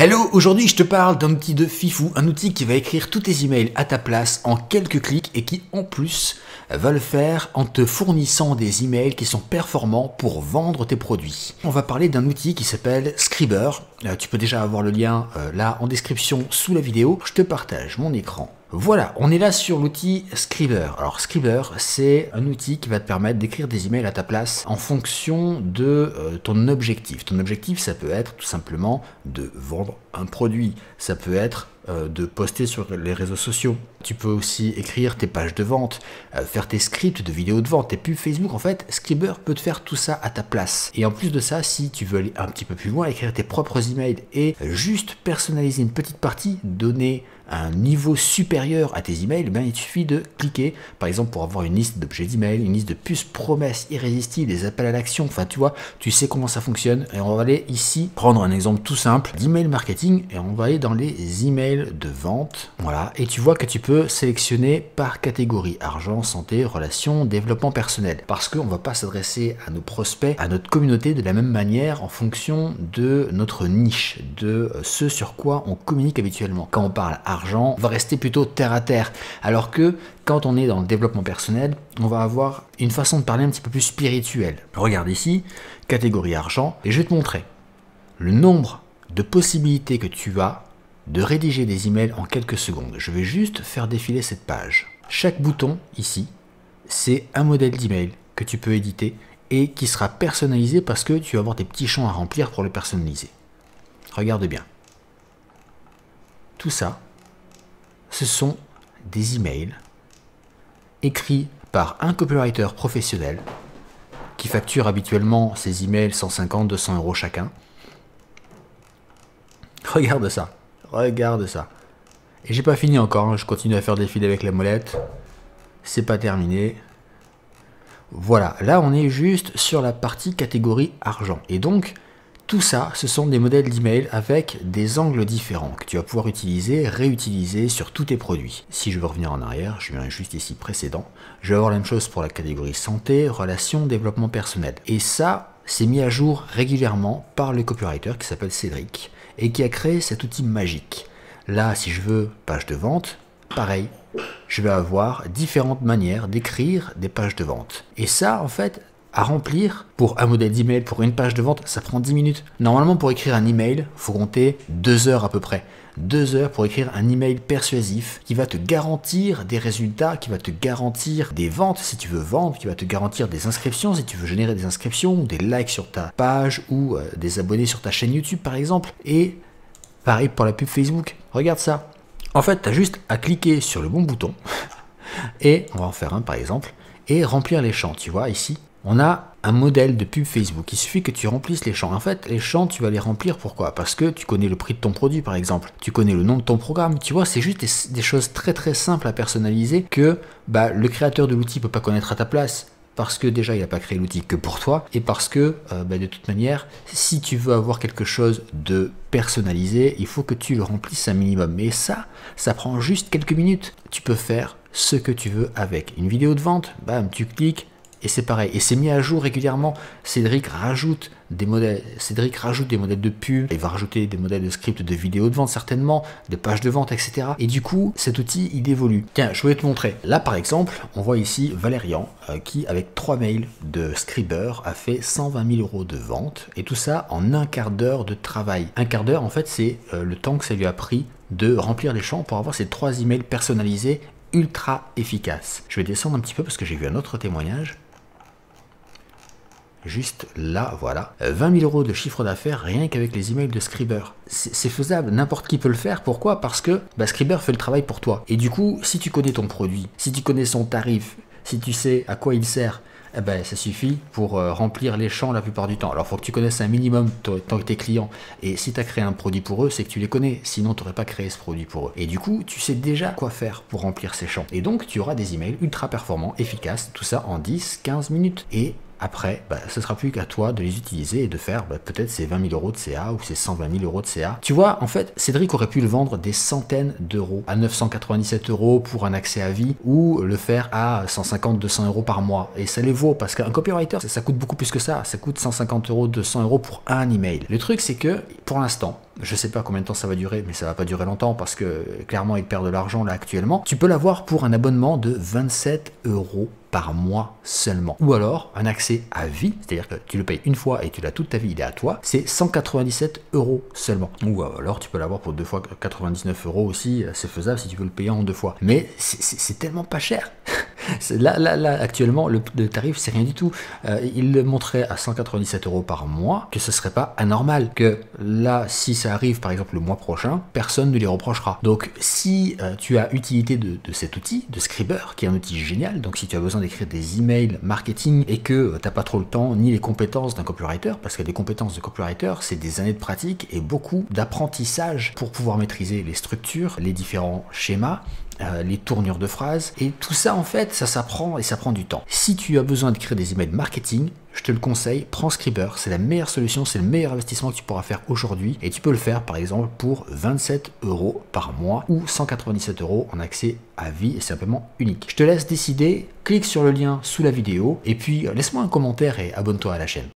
Hello, aujourd'hui je te parle d'un outil de fifou, un outil qui va écrire tous tes emails à ta place en quelques clics et qui en plus va le faire en te fournissant des emails qui sont performants pour vendre tes produits. On va parler d'un outil qui s'appelle Scriber. Tu peux déjà avoir le lien là en description sous la vidéo. Je te partage mon écran. Voilà, on est là sur l'outil Scriber. Alors Scriber, c'est un outil qui va te permettre d'écrire des emails à ta place en fonction de ton objectif. Ton objectif, ça peut être tout simplement de vendre un produit. Ça peut être de poster sur les réseaux sociaux. Tu peux aussi écrire tes pages de vente, faire tes scripts de vidéos de vente, tes pubs Facebook. En fait, Scriber peut te faire tout ça à ta place. Et en plus de ça, si tu veux aller un petit peu plus loin, écrire tes propres emails et juste personnaliser une petite partie, donner un niveau supérieur à tes emails, il suffit de cliquer, par exemple pour avoir une liste d'objets d'email, une liste de puces promesses irrésistibles, des appels à l'action, enfin tu vois, tu sais comment ça fonctionne. Et on va aller ici prendre un exemple tout simple d'email marketing et on va aller dans les emails de vente. Voilà, et tu vois que tu peux sélectionner par catégorie: argent, santé, relations, développement personnel, parce qu'on ne va pas s'adresser à nos prospects, à notre communauté de la même manière en fonction de notre niche, de ce sur quoi on communique habituellement. Quand on parle argent, on va rester plutôt terre à terre, alors que quand on est dans le développement personnel, on va avoir une façon de parler un petit peu plus spirituelle. Regarde ici, catégorie argent, et je vais te montrer le nombre de possibilités que tu as de rédiger des emails en quelques secondes. Je vais juste faire défiler cette page. Chaque bouton ici, c'est un modèle d'email que tu peux éditer et qui sera personnalisé parce que tu vas avoir des petits champs à remplir pour le personnaliser. Regarde bien. Tout ça, ce sont des emails écrits par un copywriter professionnel qui facture habituellement ses emails 150-200 € chacun. Regarde ça. Regarde ça. Et j'ai pas fini encore, hein. Je continue à faire défiler avec la molette. C'est pas terminé. Voilà, là on est juste sur la partie catégorie argent. Et donc, tout ça, ce sont des modèles d'email avec des angles différents que tu vas pouvoir utiliser, réutiliser sur tous tes produits. Si je veux revenir en arrière, je viens juste ici précédent, je vais avoir la même chose pour la catégorie santé, relations, développement personnel. Et ça, c'est mis à jour régulièrement par le copywriter qui s'appelle Cédric et qui a créé cet outil magique. Là, si je veux page de vente, pareil, je vais avoir différentes manières d'écrire des pages de vente. Et ça, en fait, à remplir pour un modèle d'email, pour une page de vente, ça prend 10 minutes. Normalement, pour écrire un email, il faut compter 2 heures à peu près. 2 heures pour écrire un email persuasif qui va te garantir des résultats, qui va te garantir des ventes si tu veux vendre, qui va te garantir des inscriptions si tu veux générer des inscriptions, ou des likes sur ta page ou des abonnés sur ta chaîne YouTube par exemple. Et pareil pour la pub Facebook. Regarde ça. En fait, tu as juste à cliquer sur le bon bouton et on va en faire un par exemple et remplir les champs. Tu vois ici, on a un modèle de pub Facebook. Il suffit que tu remplisses les champs. En fait, les champs, tu vas les remplir. Pourquoi? Parce que tu connais le prix de ton produit, par exemple. Tu connais le nom de ton programme. Tu vois, c'est juste des choses très très simples à personnaliser que le créateur de l'outil ne peut pas connaître à ta place. Parce que déjà, il n'a pas créé l'outil que pour toi. Et parce que, de toute manière, si tu veux avoir quelque chose de personnalisé, il faut que tu le remplisses un minimum. Mais ça prend juste quelques minutes. Tu peux faire ce que tu veux avec. Une vidéo de vente, bam, tu cliques. Et c'est pareil, et c'est mis à jour régulièrement. Cédric rajoute des modèles de pub, il va rajouter des modèles de script de vidéos de vente certainement, de pages de vente, etc. Et du coup, cet outil, il évolue. Tiens, je voulais te montrer. Là, par exemple, on voit ici Valérian qui, avec 3 mails de Scriber, a fait 120 000 € de vente. Et tout ça en un quart d'heure de travail. Un quart d'heure, en fait, c'est le temps que ça lui a pris de remplir les champs pour avoir ces 3 emails personnalisés ultra efficaces. Je vais descendre un petit peu parce que j'ai vu un autre témoignage. Juste là, voilà, 20 000 € de chiffre d'affaires rien qu'avec les emails de Scriber. C'est faisable, n'importe qui peut le faire. Pourquoi? Parce que Scriber fait le travail pour toi. Et du coup, si tu connais ton produit, si tu connais son tarif, si tu sais à quoi il sert, ça suffit pour remplir les champs la plupart du temps. Alors, il faut que tu connaisses un minimum tant que tes clients. Et si tu as créé un produit pour eux, c'est que tu les connais. Sinon, tu n'aurais pas créé ce produit pour eux. Et du coup, tu sais déjà quoi faire pour remplir ces champs. Et donc, tu auras des emails ultra performants, efficaces, tout ça en 10-15 minutes. Et après, ce sera plus qu'à toi de les utiliser et de faire peut-être ces 20 000 euros de CA ou ces 120 000 euros de CA. Tu vois, en fait, Cédric aurait pu le vendre des centaines d'euros à 997 euros pour un accès à vie ou le faire à 150-200 euros par mois. Et ça les vaut parce qu'un copywriter, ça coûte beaucoup plus que ça. Ça coûte 150 euros, 200 euros pour un email. Le truc, c'est que pour l'instant, je sais pas combien de temps ça va durer, mais ça va pas durer longtemps parce que clairement, il perd de l'argent là actuellement. Tu peux l'avoir pour un abonnement de 27 euros par mois seulement. Ou alors un accès à vie, c'est-à-dire que tu le payes une fois et tu l'as toute ta vie, il est à toi, c'est 197 euros seulement. Ou alors tu peux l'avoir pour 2 fois 99 euros aussi, c'est faisable si tu veux le payer en 2 fois. Mais c'est tellement pas cher. Là, actuellement, le tarif, c'est rien du tout. Il le montrait à 197 euros par mois, que ce serait pas anormal. Que là, si ça arrive, par exemple, le mois prochain, personne ne les reprochera. Donc, si tu as utilité de cet outil, de Scriber, qui est un outil génial, donc si tu as besoin d'écrire des emails marketing et que t'as pas trop le temps, ni les compétences d'un copywriter, parce que les compétences de copywriter, c'est des années de pratique et beaucoup d'apprentissage pour pouvoir maîtriser les structures, les différents schémas, les tournures de phrases, et tout ça en fait ça s'apprend et ça prend du temps. Si tu as besoin d'écrire des emails marketing, je te le conseille, prends Scriber, c'est la meilleure solution, c'est le meilleur investissement que tu pourras faire aujourd'hui, et tu peux le faire par exemple pour 27 euros par mois ou 197 euros en accès à vie, et c'est simplement unique. Je te laisse décider, clique sur le lien sous la vidéo et puis laisse-moi un commentaire et abonne-toi à la chaîne.